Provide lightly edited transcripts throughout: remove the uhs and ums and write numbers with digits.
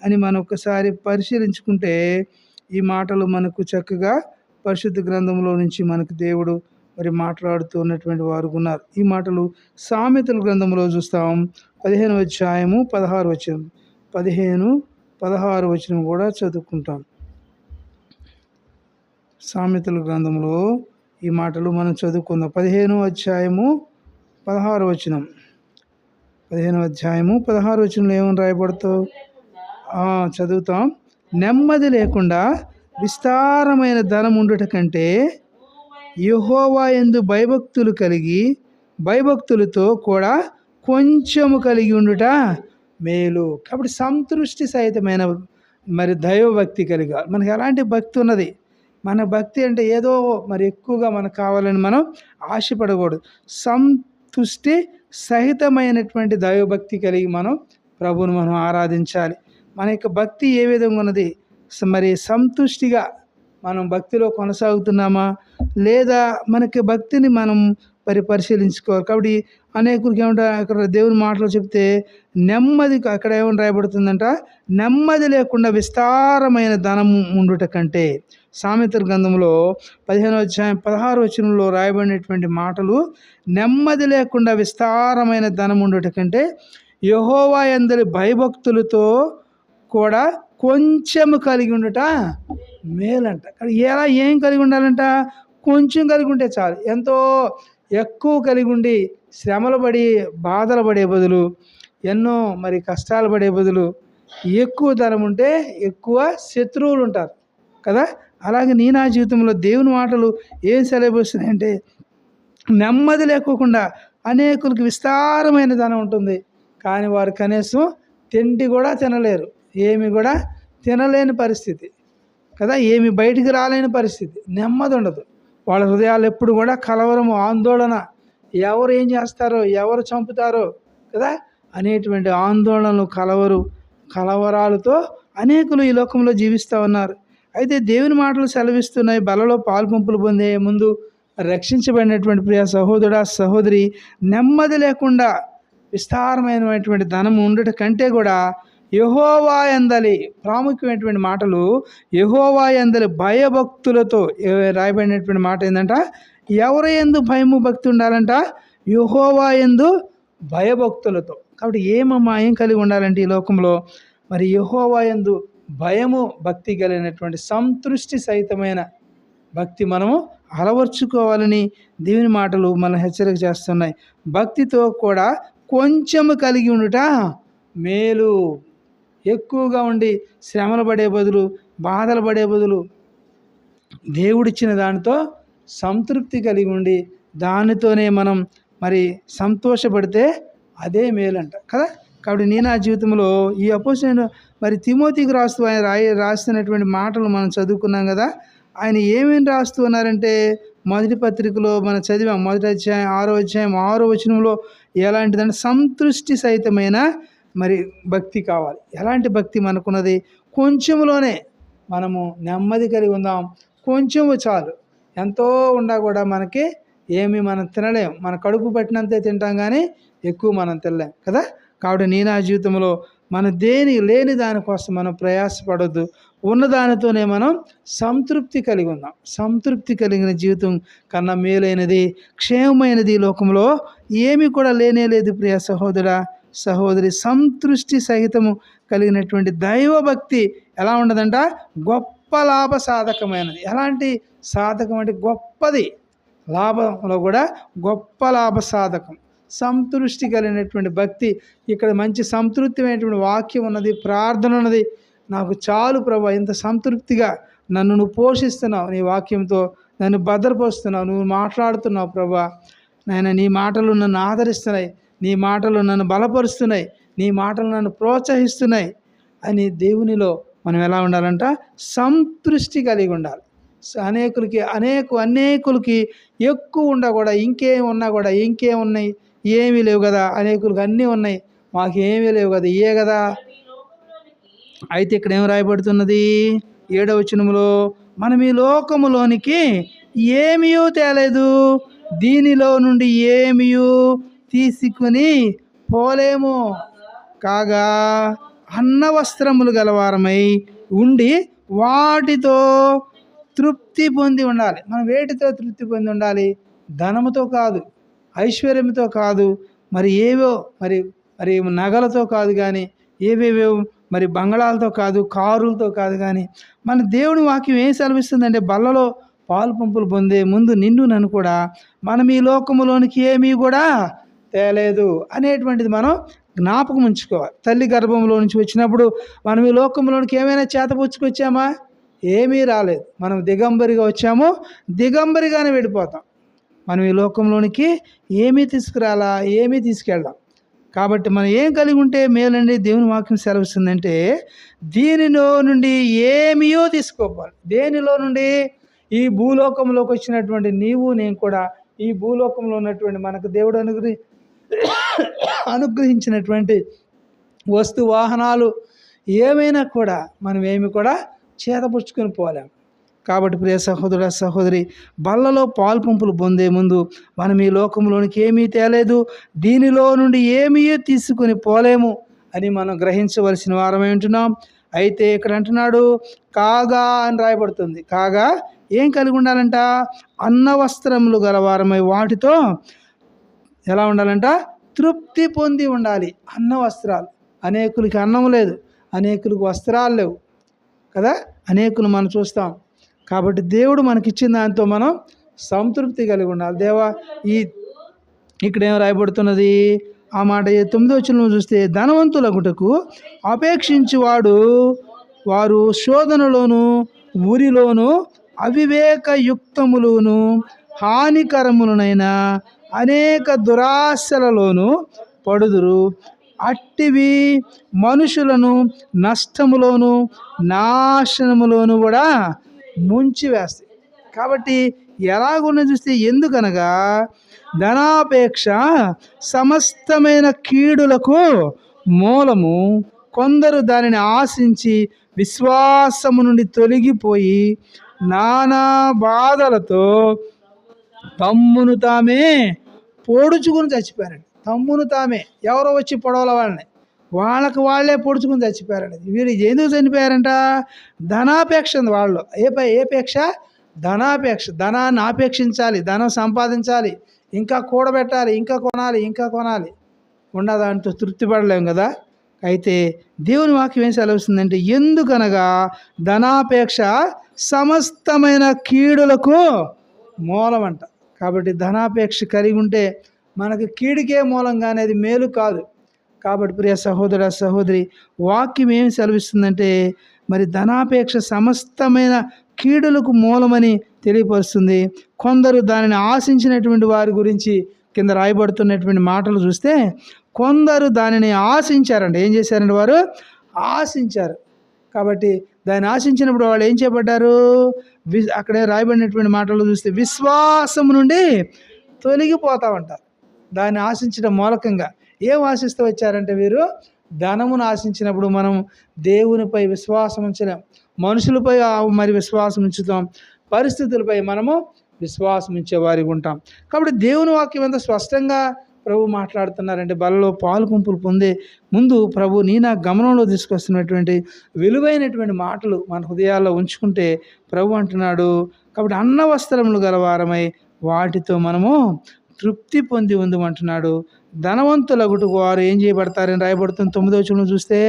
అని మనం ఒకసారి పరిశీలించుకుంటే ఈ మాటలు మనకు చక్కగా పరిశుద్ధ గ్రంథంలో నుంచి మనకు దేవుడు మరి మాట్లాడుతూ ఉన్నటువంటి వారు ఉన్నారు. ఈ మాటలు సామెతల గ్రంథంలో చూస్తాం. 15వ అధ్యాయము 16 వచనం, 15-16 వచనం కూడా చదువుకుంటాం. సామెతల గ్రంథంలో ఈ మాటలు మనం చదువుకుందాం. 15వ అధ్యాయము 16 వచనం. 15వ అధ్యాయము 16 వచనంలో ఏమని రాయబడుతూ చదువుతాం. నెమ్మది లేకుండా విస్తారమైన ధనం ఉండుట కంటే యెహోవా యందు భయభక్తులతో కూడా కొంచెము కలిగి ఉండుట మేలు. కాబట్టి సంతృష్టి సహితమైన మరి దైవభక్తి కలిగాలి. మనకి ఎలాంటి భక్తి ఉన్నది? మన భక్తి అంటే ఏదో మరి ఎక్కువగా మనకు కావాలని మనం ఆశపడకూడదు. సంతుష్టి సహితమైనటువంటి దైవభక్తి కలిగి మనం ప్రభువును మనం ఆరాధించాలి. మన యొక్క భక్తి ఏ విధంగా ఉన్నది? మరి సంతుష్టిగా మనం భక్తిలో కొనసాగుతున్నామా లేదా? మనకి భక్తిని మనం పరిశీలించుకోవాలి. కాబట్టి అనేకులకి ఏమంటారు, అక్కడ దేవుని మాటలు చెప్తే నెమ్మది, అక్కడ ఏమని రాయబడుతుందంట, నెమ్మది లేకుండా విస్తారమైన ధనం ఉండుట కంటే. సామెతల గ్రంథంలో 15వ అధ్యాయం 16 వచనంలో రాయబడినటువంటి మాటలు, నెమ్మది లేకుండా విస్తారమైన ధనం ఉండుట కంటే యెహోవా యందలి భయభక్తులతో కూడా కొంచెము కలిగి ఉండుట మేలంట. ఎలా ఏం కలిగి ఉండాలంట? కొంచెం కలిగి ఉంటే చాలు. ఎంతో ఎక్కువ కలిగి ఉండి శ్రమలు పడి బాధలు పడే బదులు, ఎన్నో మరి కష్టాలు పడే బదులు ఎక్కువ ధనం ఉంటే ఎక్కువ శత్రువులు ఉంటారు కదా. అలాగే నా జీవితంలో దేవుని మాటలు ఏం సెలవుస్తున్నాయంటే, నెమ్మది లేకోకుండా అనేకులకి విస్తారమైన ధనం ఉంటుంది, కానీ వారు కనీసం తిండి కూడా తినలేరు, ఏమి కూడా తినలేని పరిస్థితి కదా, ఏమి బయటికి రాలేని పరిస్థితి, నెమ్మది ఉండదు. వాళ్ళ హృదయాలు ఎప్పుడు కూడా కలవరము, ఆందోళన, ఎవరు ఏం చేస్తారో, ఎవరు చంపుతారో కదా అనేటువంటి ఆందోళనలు, కలవరాలతో అనేకులు ఈ లోకంలో జీవిస్తూ ఉన్నారు. అయితే దేవుని మాటలు సెలవిస్తున్నాయి, బలలో పాల్పంపులు పొందే ముందు రక్షించబడినటువంటి ప్రియ సహోదరుడా సహోదరి, నెమ్మది లేకుండా విస్తారమైనటువంటి ధనం ఉండట కంటే కూడా యెహోవా యందలి, ప్రాముఖ్యమైనటువంటి మాటలు, యెహోవా యందలి భయభక్తులతో రాయబడినటువంటి మాట ఏంటంట, ఎవరి యందు భయము భక్తి ఉండాలంట? యెహోవా యందు భయభక్తులతో. కాబట్టి ఏం కలిగి ఉండాలంటే ఈ లోకంలో మరి యెహోవా యందు భయము భక్తి కలిగినటువంటి సంతృష్టి సహితమైన భక్తి మనము అలవర్చుకోవాలని దేవుని మాటలు మన హెచ్చరిక చేస్తున్నాయి. భక్తితో కూడా కొంచెము కలిగి ఉండుట మేలు. ఎక్కువగా ఉండి శ్రమలు పడే బదులు, బాధలు పడే బదులు, దేవుడిచ్చిన దానితో సంతృప్తి కలిగి ఉండి దానితోనే మనం మరి సంతోషపడితే అదే మేలంట కదా. కాబట్టి నా జీవితంలో ఈ అపోస్తలుడైన మరి తిమోతికి రాస్తున్నటువంటి మాటలు మనం చదువుకున్నాం కదా. ఆయన ఏమేమి రాస్తూ ఉన్నారంటే, మొదటి పత్రికలో మనం చదివాం, 1వ అధ్యాయం 6వ అధ్యాయం 6వ వచనంలో ఎలాంటిదంటే సంతృష్టి సహితమైన మరి భక్తి కావాలి. ఎలాంటి భక్తి మనకున్నది? కొంచెంలోనే మనము నెమ్మది కలిగి ఉందాం. కొంచెము చాలు. ఎంతో ఉన్నా కూడా మనకి ఏమి మనం తినలేం. మన కడుపు పట్టినంతే తింటాం, కానీ ఎక్కువ మనం తినలేం కదా. కాబట్టి నా జీవితంలో మన లేని దానికోసం మనం ప్రయాసపడొద్దు. ఉన్నదానితోనే మనం సంతృప్తి కలిగి ఉందాం. సంతృప్తి కలిగిన జీవితం కన్నా మేలైనది, క్షేమమైనది ఈ లోకంలో ఏమీ కూడా లేనేలేదు ప్రియ సహోదరా సహోదరి. సంతృష్టి సహితము కలిగినటువంటి దైవభక్తి ఎలా ఉండదంట? గొప్ప లాభ సాధకమైనది. ఎలాంటి సాధకం అంటే గొప్పది, లాభంలో కూడా గొప్ప లాభ సాధకం. సంతృష్టి కలిగినటువంటి భక్తి. ఇక్కడ మంచి సంతృప్తిమైనటువంటి వాక్యం ఉన్నది, ప్రార్థన ఉన్నది. నాకు చాలు ప్రభా, ఇంత సంతృప్తిగా నన్ను నువ్వు పోషిస్తున్నావు, నీ వాక్యంతో నన్ను భద్రపరుస్తున్నావు, నువ్వు మాట్లాడుతున్నావు ప్రభా. నాయన, నీ మాటలు నన్ను ఆదరిస్తున్నాయి, నీ మాటలు నన్ను బలపరుస్తున్నాయి, నీ మాటలు నన్ను ప్రోత్సహిస్తున్నాయి అని దేవునిలో మనం ఎలా ఉండాలంట? సంతృష్టి కలిగి ఉండాలి. అనేకులకి ఎక్కువ ఉండా కూడా ఇంకేమున్నా కూడా ఇంకేమున్నాయి, ఏమీ లేవు కదా. అనేకులకి అన్నీ ఉన్నాయి, మాకు ఏమీ లేవు కదా, ఇయే కదా. అయితే ఇక్కడ ఏం రాయబడుతున్నది? 7వ వచనంలో, మనం ఈ లోకములోనికి ఏమీ తేలేదు, దీనిలో నుండి ఏమీ తీసుకుని పోలేము, కాగా అన్న వస్త్రములు గలవారమై ఉండి వాటితో తృప్తి పొంది ఉండాలి. మనం వేటితో తృప్తి పొంది ఉండాలి? ధనముతో కాదు, ఐశ్వర్యంతో కాదు, మరి ఏవో మరి మరి నగలతో కాదు, కానీ ఏవేవో మరి బంగళాలతో కాదు, కారులతో కాదు, కానీ మన దేవుని వాక్యం ఏం సెలవిస్తుందంటే బల్లలో పాలు పంపులు పొందే ముందు నిన్ను నన్ను కూడా మనం ఈ లోకములోనికి ఏమీ కూడా తేలేదు అనేటువంటిది మనం జ్ఞాపకం ఉంచుకోవాలి. తల్లి గర్భంలో నుంచి వచ్చినప్పుడు మనం ఈ లోకంలోనికి ఏమైనా చేతపుచ్చుకొచ్చామా? ఏమీ రాలేదు. మనం దిగంబరిగా వచ్చాము, దిగంబరిగానే వెళ్ళిపోతాం. మనం ఈ లోకంలోనికి ఏమీ తీసుకురాలా, ఏమీ తీసుకెళ్దాం. కాబట్టి మనం ఏం కలిగి ఉంటే మేలండి దేవుని వాక్యం సెలవుస్తుందంటే దీనిలో నుండి ఏమీయో తీసుకోవాలి. దేనిలో నుండి? ఈ భూలోకంలోకి వచ్చినటువంటి నీవు నేను కూడా ఈ భూలోకంలో ఉన్నటువంటి మనకు దేవుడు అనుగ్రహించినటువంటి వస్తు వాహనాలు ఏమైనా కూడా మనం ఏమి కూడా చేతపుచ్చుకొని పోలేం. కాబట్టి ప్రియ సహోదర సహోదరి, బల్లలో పాలు పంపులు పొందే ముందు మనం ఈ లోకంలోనికి ఏమీ తేలేదు, దీనిలో నుండి ఏమీ తీసుకొని పోలేము అని మనం గ్రహించవలసిన వారమై ఉంటున్నాం. అయితే ఇక్కడ అంటున్నాడు కాగా అని రాయబడుతుంది. కాగా ఏం కలిగి ఉండాలంట? అన్న వస్త్రములు గలవారమై వాటితో ఎలా ఉండాలంట? తృప్తి పొంది ఉండాలి. అన్న వస్త్రాలు. అనేకులకి అన్నం లేదు, అనేకులకు వస్త్రాలు లేవు కదా, అనేకులు మనం చూస్తాం. కాబట్టి దేవుడు మనకిచ్చిన దాంతో మనం సంతృప్తి కలిగి ఉండాలి. దేవా ఇక్కడ ఏం రాయబడుతున్నది? ఆ మాట 9వ వచనంలో చూస్తే ధనవంతులగుటకు అపేక్షించువాడు వారు శోధనలోను ఊరిలోను అవివేకయుక్తములను హానికరములనైన అనేక దురాశలలోను పడుదురు. అట్టివి మనుషులను నష్టములోను నాశనములోను కూడా ముంచి వేస్తాయి. కాబట్టి ఎలాగున్న చూస్తే ఎందుకనగా ధనాపేక్ష సమస్తమైన కీడులకు మూలము. కొందరు దానిని ఆశించి విశ్వాసము నుండి తొలగిపోయి నానా బాధలతో తమ్మును తామే పొడుచుకుని చచ్చిపోయారండి. తమ్మును తామే, ఎవరో వచ్చి పొడవల వాళ్ళకి వాళ్ళే పొడుచుకుని చచ్చిపోయారండి. వీరు ఎందుకు చనిపోయారంట? ధనాపేక్ష ఉంది వాళ్ళు. ఏ పేక్ష? ధనాపేక్ష. ధనాన్ని ఆపేక్షించాలి, ధనం సంపాదించాలి, ఇంకా కూడబెట్టాలి, ఇంకా కొనాలి. ఉండదాంతో తృప్తి పడలేం కదా. అయితే దేవుని వాక్యం ఏం సెలవుస్తుందంటే ఎందుకనగా ధనాపేక్ష సమస్తమైన కీడులకు మూలమంట. కాబట్టి ధనాపేక్ష కలిగి ఉంటే మనకు కీడుకే మూలంగా అనేది మేలు కాదు. కాబట్టి ప్రియ సహోదర సహోదరి, వాక్యం ఏమి సెలవిస్తుందంటే మరి ధనాపేక్ష సమస్తమైన కీడులకు మూలమని తెలియపరుస్తుంది. కొందరు దానిని ఆశించినటువంటి వారి గురించి కింద రాయబడుతున్నటువంటి మాటలు చూస్తే కొందరు దానిని ఆశించారండి. ఏం చేశారండి? వారు ఆశించారు. కాబట్టి దాన్ని ఆశించినప్పుడు వాళ్ళు ఏం చేపట్టారు? అక్కడే రాయబడినటువంటి మాటలు చూస్తే విశ్వాసం నుండి తొలగిపోతామంటారు. దాన్ని ఆశించడం మూలకంగా ఏం ఆశిస్తూ వచ్చారంటే వీరు ధనమును ఆశించినప్పుడు మనం దేవునిపై విశ్వాసం ఉంచలేం, మనుషులపై మరి విశ్వాసం ఉంచుతాం, పరిస్థితులపై మనము విశ్వాసం ఉంచేవారికి ఉంటాం. కాబట్టి దేవుని వాక్యం ఎంత స్పష్టంగా ప్రభు మాట్లాడుతున్నారంటే బలలో పాలు పంపులు పొందే ముందు ప్రభు నా గమనంలో తీసుకొస్తున్నటువంటి విలువైనటువంటి మాటలు మన హృదయాల్లో ఉంచుకుంటే ప్రభు అంటున్నాడు కాబట్టి అన్న వస్త్రములు గలవారమై వాటితో మనము తృప్తి పొంది ఉందమంటున్నాడు. ధనవంతులగుటకు వారు ఏం చేయబడతారని రాయబడుతుంది 9వ వచనం చూస్తే,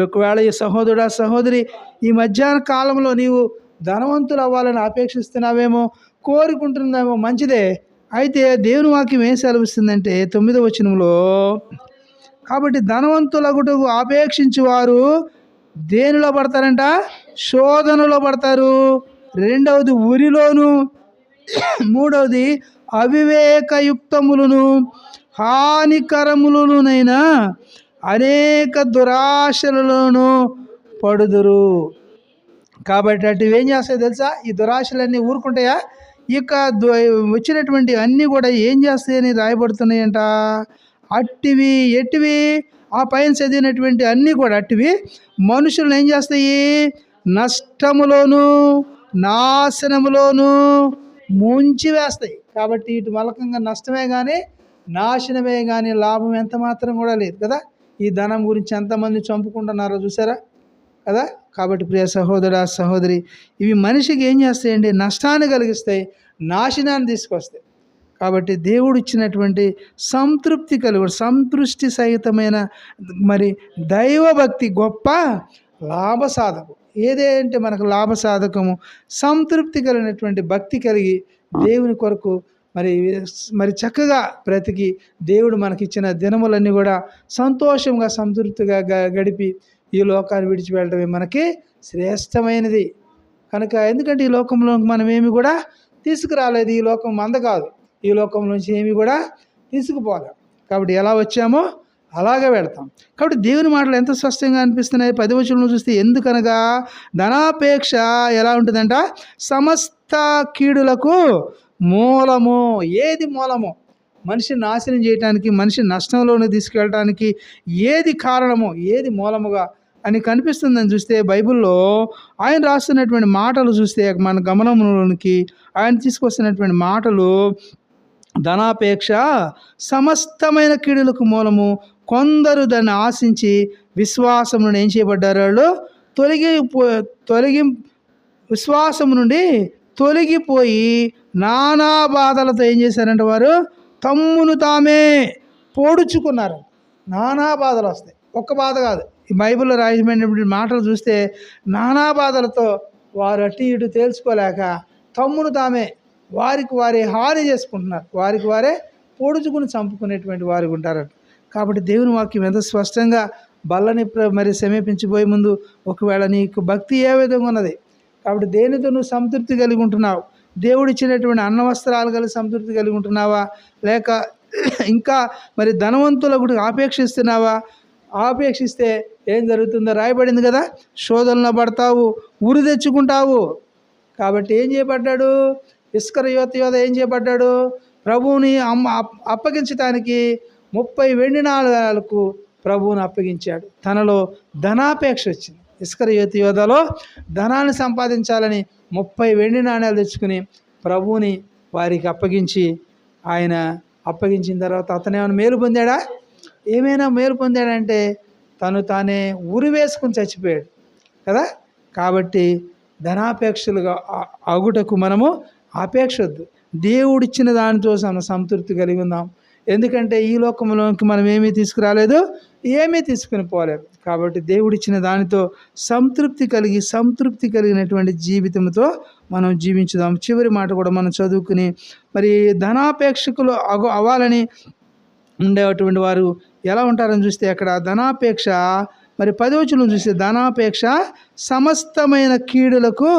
ఒకవేళ ఈ సహోదరుడా సహోదరి ఈ మధ్యాహ్న కాలంలో నీవు ధనవంతులు అవ్వాలని అపేక్షిస్తున్నావేమో, కోరుకుంటున్నావేమో, మంచిదే. అయితే దేవుని వాక్యం ఏం సెలవిస్తుందంటే 9వ వచనంలో కాబట్టి ధనవంతులగుటకు అపేక్షించి వారు దేనిలో పడతారంట? శోధనలో పడతారు. రెండవది ఉరిలోను, మూడవది అవివేకయుక్తములను హానికరములనైన అనేక దురాశలను పడుదురు. కాబట్టి అటు ఏం చేస్తాయి తెలుసా? ఈ దురాశలన్నీ ఊరుకుంటాయా? ఇక వచ్చినటువంటి అన్నీ కూడా ఏం చేస్తాయని రాయబడుతున్నాయంట. అట్టివి ఎట్టివి? ఆ పైన చదివినటువంటి అన్నీ కూడా అట్టివి మనుషులను ఏం చేస్తాయి? నష్టములోను నాశనములోను ముంచి వేస్తాయి. కాబట్టి ఇటు మలకంగా నష్టమే కానీ నాశనమే కానీ లాభం ఎంత మాత్రం కూడా లేదు కదా. ఈ ధనం గురించి ఎంతమంది చంపుకుంటున్నారో చూసారా కదా. కాబట్టి ప్రియ సహోదరా సహోదరి, ఇవి మనిషికి ఏం చేస్తాయండి? నష్టాన్ని కలిగిస్తాయి, నాశనాన్ని తీసుకొస్తాయి. కాబట్టి దేవుడు ఇచ్చినటువంటి సంతృప్తి కలుగు సంతృష్టి సహితమైన మరి దైవభక్తి గొప్ప లాభసాధకం. ఏదంటే మనకు లాభసాధకము సంతృప్తి కలిగినటువంటి భక్తి కలిగి దేవుని కొరకు మరి చక్కగా బ్రతికి దేవుడు మనకిచ్చిన దినములన్నీ కూడా సంతోషంగా సంతృప్తిగా గడిపి ఈ లోకాన్ని విడిచిపెట్టడమే మనకి శ్రేష్టమైనది కనుక. ఎందుకంటే ఈ లోకంలో మనం ఏమి కూడా తీసుకురాలేదు, ఈ లోకం మంద కాదు, ఈ లోకం నుంచి ఏమి కూడా తీసుకుపోలేం. కాబట్టి ఎలా వచ్చామో అలాగే వెళతాం. కాబట్టి దేవుని మాటలు ఎంత స్పష్టంగా అనిపిస్తున్నాయి 10వ వచనంలో చూస్తే, ఎందుకనగా ధనాపేక్ష ఎలా ఉంటుందంట? సమస్త కీడులకు మూలము. ఏది మూలము? మనిషిని నాశనం చేయడానికి, మనిషి నష్టంలోనే తీసుకెళ్ళడానికి ఏది కారణము, ఏది మూలముగా అని కనిపిస్తుందని చూస్తే బైబిల్లో ఆయన రాస్తున్నటువంటి మాటలు చూస్తే మన గమనంలోనికి ఆయన తీసుకొస్తున్నటువంటి మాటలు, ధనాపేక్ష సమస్తమైన కీడులకు మూలము, కొందరు దాన్ని ఆశించి విశ్వాసం నుండి ఏం చేయబడ్డారు? వాళ్ళు విశ్వాసం నుండి తొలగిపోయి నానా బాధలతో ఏం చేశారంటే వారు తమ్మును తామే పొడుచుకున్నారు. నానా బాధలు వస్తాయి, ఒక్క బాధ కాదు. ఈ బైబిల్లో రాయబడినటువంటి మాటలు చూస్తే నానా బాధలతో వారు అటు ఇటు తేల్చుకోలేక తమ్మును తామే వారికి వారే హాని చేసుకుంటున్నారు, వారికి వారే పొడుచుకుని చంపుకునేటువంటి వారు ఉంటారు. కాబట్టి దేవుని వాక్యం ఎంత స్పష్టంగా బల్లని మరి సమీపించిపోయే ముందు ఒకవేళ నీకు భక్తి ఏ విధంగా ఉన్నది, కాబట్టి దేనితో నువ్వు సంతృప్తి కలిగి ఉంటున్నావు? దేవుడు ఇచ్చినటువంటి అన్న వస్త్రాలు కలిగి సంతృప్తి కలిగి ఉంటున్నావా, లేక ఇంకా మరి ధనవంతుల గురించి ఆపేక్షిస్తున్నావా? ఆపేక్షిస్తే ఏం జరుగుతుందో రాయబడింది కదా, శోధనలో పడతావు, ఉరి తెచ్చుకుంటావు. కాబట్టి ఏం చేయబడ్డాడు? ఇస్కరియోతు ఏం చేయబడ్డాడు? ప్రభువుని అప్పగించడానికి 30 వెండి నాణాలకు ప్రభువుని అప్పగించాడు. తనలో ధనాపేక్ష వచ్చింది. ఇస్కరియోతు యోధలో ధనాన్ని సంపాదించాలని 30 వెండి నాణ్యాలు తెచ్చుకుని ప్రభువుని వారికి అప్పగించి, ఆయన అప్పగించిన తర్వాత అతను ఏమైనా మేలు పొందాడా? ఏమైనా మేలు పొందాడంటే తను తానే ఉరి వేసుకుని చచ్చిపోయాడు కదా. కాబట్టి ధనాపేక్షలుగా అగుటకు మనము ఆపేక్ష వద్దు. దేవుడిచ్చిన దానితో సంతృప్తి కలిగి ఉందాం. ఎందుకంటే ఈ లోకంలోకి మనం ఏమీ తీసుకురాలేదు, ఏమీ తీసుకుని పోలేదు. కాబట్టి దేవుడిచ్చిన దానితో సంతృప్తి కలిగినటువంటి జీవితంతో మనం జీవించుదాం. చివరి మాట కూడా మనం చదువుకుని మరి ధనాపేక్షకులు అవ్వాలని ఉండేటువంటి వారు ఎలా ఉంటారని చూస్తే అక్కడ ధనాపేక్ష మరి 10వ వచనం చూస్తే, ధనాపేక్ష సమస్తమైన కీడులకు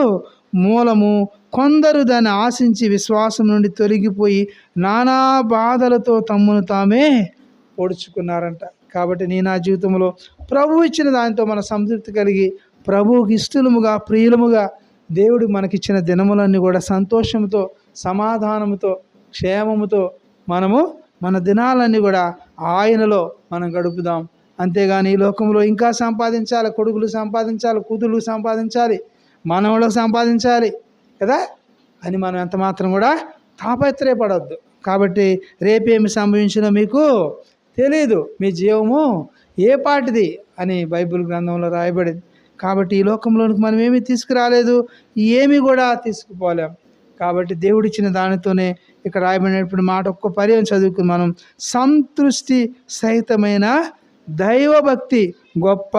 మూలము, కొందరు దాన్ని ఆశించి విశ్వాసం నుండి తొలగిపోయి నానా బాధలతో తమ్మును తామే పొడుచుకున్నారంట. కాబట్టి నా జీవితంలో ప్రభు ఇచ్చిన దానితో మన సంతృప్తి కలిగి ప్రభువుకి ఇష్టముగా ప్రియులముగా దేవుడు మనకిచ్చిన దినములన్నీ కూడా సంతోషంతో సమాధానముతో క్షేమముతో మనము మన దినాలన్నీ కూడా ఆయనలో మనం గడుపుదాం. అంతేగాని ఈ లోకంలో ఇంకా సంపాదించాలి, కొడుకులు సంపాదించాలి, కూతుళ్ళు సంపాదించాలి, మనవలు సంపాదించాలి కదా అని మనం ఎంత మాత్రం కూడా తాపత్రయపడవద్దు. కాబట్టి రేపేమి సంభవించినో మీకు తెలియదు, మీ జీవము ఏ పాటిది అని బైబిల్ గ్రంథంలో రాయబడింది. కాబట్టి ఈ లోకంలోనికి మనం ఏమీ తీసుకురాలేదు, ఏమీ కూడా తీసుకుపోలేం. కాబట్టి దేవుడిచ్చిన దానితోనే ఇక్కడ రాయబడినటువంటి మాట ఒక్క పర్యాయం చదువుకుని మనం సంతృష్టి సహితమైన దైవభక్తి గొప్ప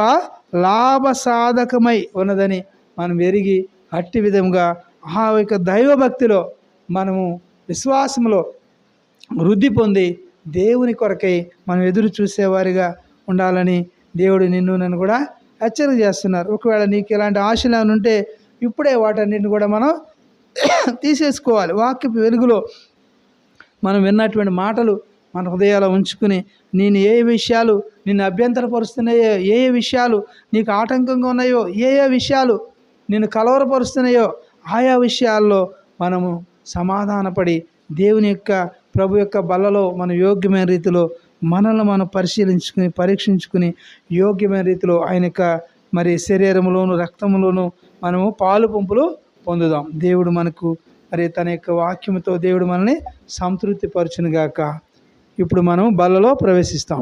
లాభసాధకమై ఉన్నదని మనం ఎరిగి అట్టి విధంగా ఆ యొక్క దైవభక్తిలో మనము విశ్వాసంలో వృద్ధి పొంది దేవుని కొరకై మనం ఎదురు చూసేవారిగా ఉండాలని దేవుడు నన్ను కూడా హెచ్చరిక చేస్తున్నారు. ఒకవేళ నీకు ఇలాంటి ఆశలు ఏమైనా ఉంటే ఇప్పుడే వాటన్నిటిని కూడా మనం తీసేసుకోవాలి. వాక్యపు వెలుగులో మనం విన్నటువంటి మాటలు మన హృదయాల్లో ఉంచుకుని నేను ఏ విషయాలు నిన్ను అభ్యంతరపరుస్తున్నాయో, ఏ విషయాలు నీకు ఆటంకంగా ఉన్నాయో, ఏ విషయాలు నిన్ను కలవరపరుస్తున్నాయో ఆయా విషయాల్లో మనము సమాధానపడి దేవుని యొక్క ప్రభు యొక్క బల్లలో మన యోగ్యమైన రీతిలో మనల్ని మనం పరీక్షించుకుని యోగ్యమైన రీతిలో ఆయన యొక్క మరి శరీరంలోను రక్తంలోను మనము పాలు పంపులు పొందుదాం. దేవుడు మనకు మరి తన యొక్క వాక్యముతో దేవుడు మనల్ని సంతృప్తి పరచునుగాక. ఇప్పుడు మనం బల్లలో ప్రవేశిస్తాం.